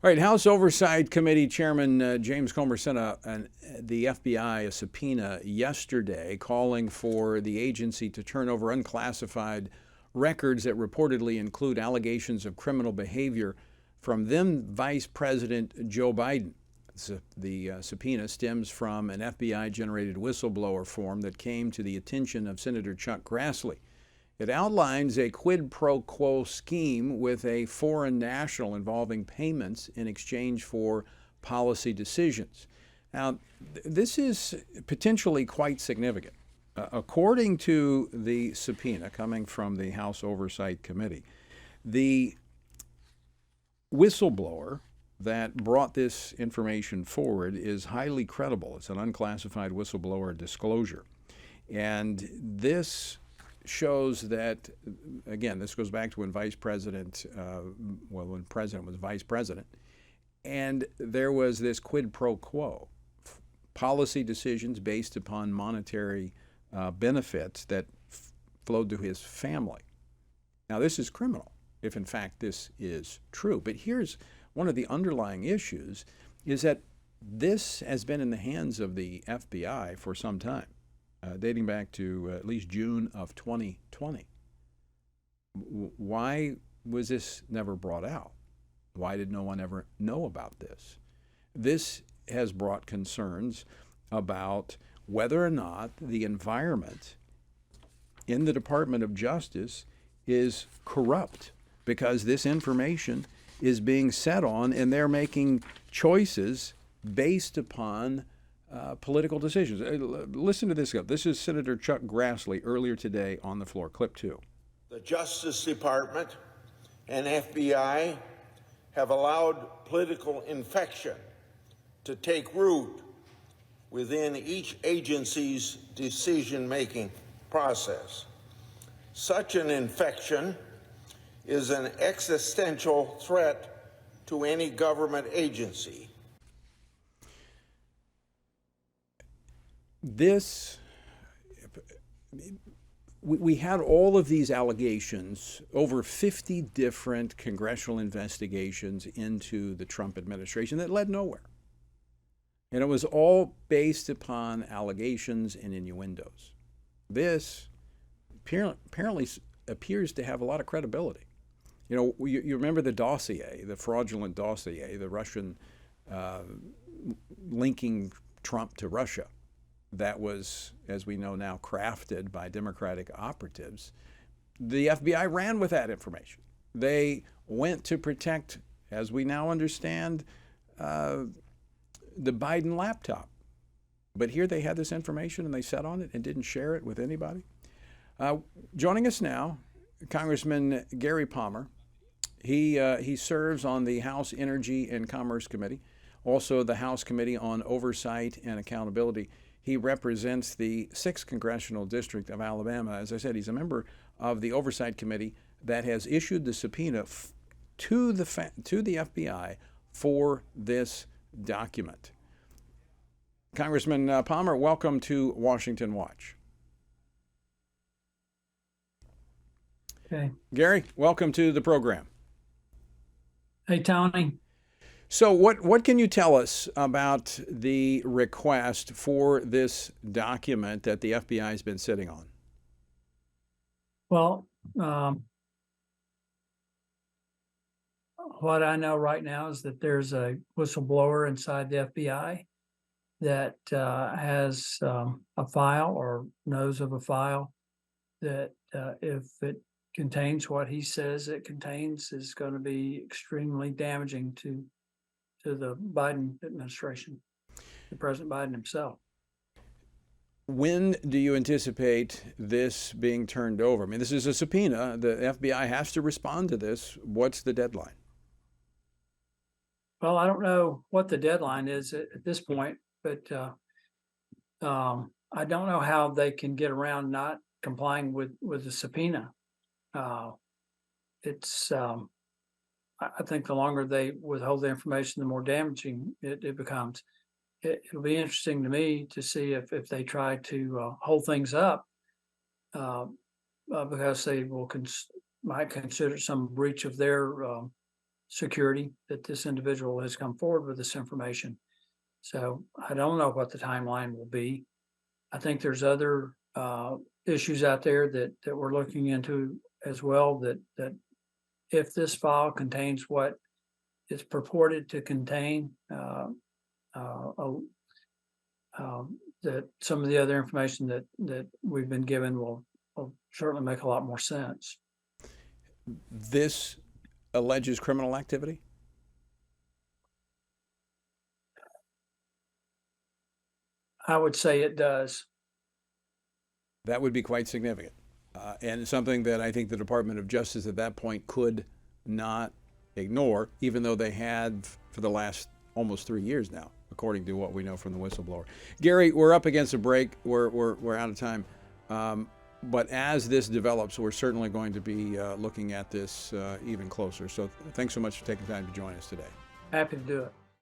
All right, House Oversight Committee Chairman James Comer sent the FBI a subpoena yesterday calling for the agency to turn over unclassified records that reportedly include allegations of criminal behavior from then Vice President Joe Biden. The subpoena stems from an FBI-generated whistleblower form that came to the attention of Senator Chuck Grassley. It outlines a quid pro quo scheme with a foreign national involving payments in exchange for policy decisions. Now, this is potentially quite significant. According to the subpoena coming from the House Oversight Committee, the whistleblower that brought this information forward is highly credible. It's an unclassified whistleblower disclosure. And this shows that, again, this goes back to when when President was Vice President, and there was this quid pro quo, policy decisions based upon monetary benefits that flowed to his family. Now, this is criminal, if in fact this is true. But here's one of the underlying issues, is that this has been in the hands of the FBI for some time. Dating back to at least June of 2020. Why was this never brought out? Why did no one ever know about this? This has brought concerns about whether or not the environment in the Department of Justice is corrupt, because this information is being set on and they're making choices based upon political decisions. Listen to this. This is Senator Chuck Grassley earlier today on the floor. Clip 2. The Justice Department and FBI have allowed political infection to take root within each agency's decision-making process. Such an infection is an existential threat to any government agency. We had all of these allegations, over 50 different congressional investigations into the Trump administration that led nowhere. And it was all based upon allegations and innuendos. This apparently appears to have a lot of credibility. You know, you remember the dossier, the fraudulent dossier, the Russian linking Trump to Russia. That was, as we know now, crafted by Democratic operatives. The FBI ran with that information. They went to protect, as we now understand, the Biden laptop. But here they had this information and they sat on it and didn't share it with anybody. Joining us now, Congressman Gary Palmer. He serves on the House Energy and Commerce Committee, also the House Committee on Oversight and Accountability. He represents the 6th Congressional District of Alabama. As I said, he's a member of the Oversight Committee that has issued the subpoena to the FBI for this document. Congressman Palmer, welcome to Washington Watch. Okay. Gary, welcome to the program. Hey, Tony. So what can you tell us about the request for this document that the FBI has been sitting on? Well, what I know right now is that there's a whistleblower inside the FBI that has a file or knows of a file that if it contains what he says it contains is going to be extremely damaging to the Biden administration, to President Biden himself. When do you anticipate this being turned over? I mean, this is a subpoena. The FBI has to respond to this. What's the deadline? Well, I don't know what the deadline is at this point, but I don't know how they can get around not complying with the subpoena. I think the longer they withhold the information, the more damaging it becomes. It'll be interesting to me to see if they try to hold things up because they might consider some breach of their security that this individual has come forward with this information. So I don't know what the timeline will be. I think there's other issues out there that we're looking into as well, that if this file contains what it's purported to contain, that some of the other information that we've been given will certainly make a lot more sense. This alleges criminal activity? I would say it does. That would be quite significant. And something that I think the Department of Justice at that point could not ignore, even though they had for the last almost 3 years now, according to what we know from the whistleblower. Gary, we're up against a break. We're out of time. But as this develops, we're certainly going to be looking at this even closer. So thanks so much for taking time to join us today. Happy to do it.